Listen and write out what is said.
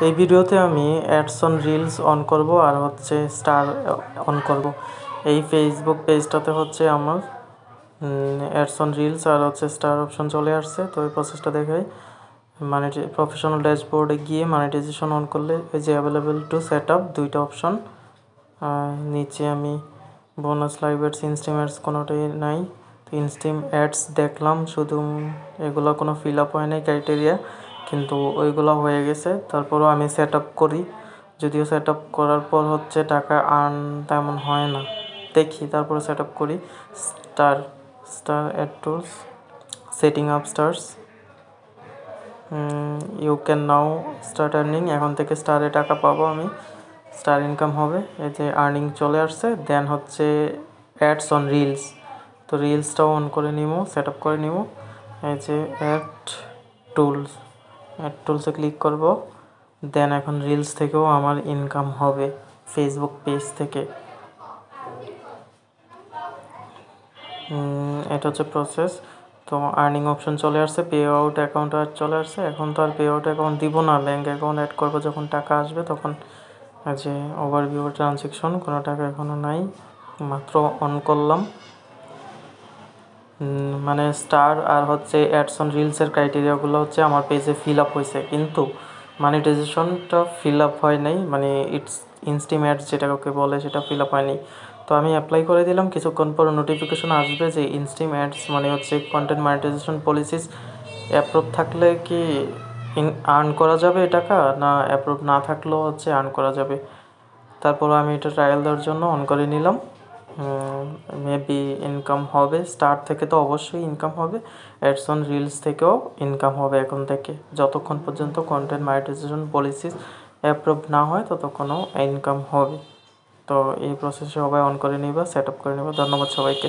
এই ভিডিওতে আমি অ্যাডস অন রিলস অন করব আর হচ্ছে স্টার অন করব। এই ফেসবুক পেজটাতে হচ্ছে আমার অ্যাডস অন রিলস আর হচ্ছে স্টার অপশন চলে আসছে। তো এই প্রসেসটা দেখাই। প্রফেশনাল ড্যাশবোর্ডে গিয়ে মনিটাইজেশন অন করলে এই যে অ্যাভেলেবেল টু সেট আপ দুইটা অপশন। নিচে আমি bonus live ads instream ads কোনোটাই নাই। তো ইনস্ট্রিম অ্যাডস দেখলাম, শুধু এগুলো কোনো ফিল আপ হয় নাই ক্রাইটেরিয়া, কিন্তু ওইগুলো হয়ে গেছে। তারপরও আমি সেট আপ করি, যদিও সেট আপ করার পর হচ্ছে টাকা আর্ন তেমন হয় না, দেখি তারপরে সেট আপ করি। Star star add tools, setting up stars, you can now start earning. এখন থেকে স্টারে টাকা পাবো আমি, স্টার ইনকাম হবে। এই যে আর্নিং চলে আসছে। দেন হচ্ছে অ্যাডস অন রিলস, তো রিলসটাও অন করে নিব, সেট আপ করে নিব। এই যে টুলস অ্যাড টুলসে ক্লিক করব। দেন এখন রিলস থেকেও আমার ইনকাম হবে ফেসবুক পেজ থেকে। এটা হচ্ছে প্রসেস। তো আর্নিং অপশন চলে আসছে, পে আউট অ্যাকাউন্ট আর চলে আসছে। এখন তো আর পে আউট অ্যাকাউন্ট দিব না, ব্যাঙ্ক অ্যাকাউন্ট অ্যাড করবো যখন টাকা আসবে তখন। যে ওভারভিউ ট্রানজ্যাকশন, কোনো টাকা এখনও নাই, মাত্র অন করলাম। মানে স্টার আর হচ্ছে অ্যাডস অন রিলসের ক্রাইটেরিয়াগুলো হচ্ছে আমার পেজে ফিল আপ হয়েছে, কিন্তু মনিটাইজেশনটা ফিল আপ হয় নাই, মানে ইনস্ট্রিম অ্যাডস যেটাকে বলে সেটা ফিল আপ হয়নি। তো আমি অ্যাপ্লাই করে দিলাম, কিছুক্ষণ পর নোটিফিকেশন আসবে যে ইনস্ট্রিম অ্যাডস মানে হচ্ছে কন্টেন্ট মনিটাইজেশন পলিসিস অ্যাপ্রুভ থাকলে কি আর্ন করা যাবে টাকা, না অ্যাপ্রুভ না থাকলেও হচ্ছে আর্ন করা যাবে। তারপর আমি এটা ট্রায়াল দেওয়ার জন্য অন করে নিলাম। মেবি ইনকাম হবে, স্টার থেকে তো অবশ্যই ইনকাম হবে, অ্যাডস অন রিলস থেকেও ইনকাম হবে এখন থেকে, যতক্ষণ পর্যন্ত কন্টেন্ট মনিটাইজেশন পলিসিস অ্যাপ্রুভ না হয় ততক্ষণও ইনকাম হবে। তো এই প্রসেসে সবাই অন করে নিবা, সেট আপ করে নেবা। ধন্যবাদ সবাইকে।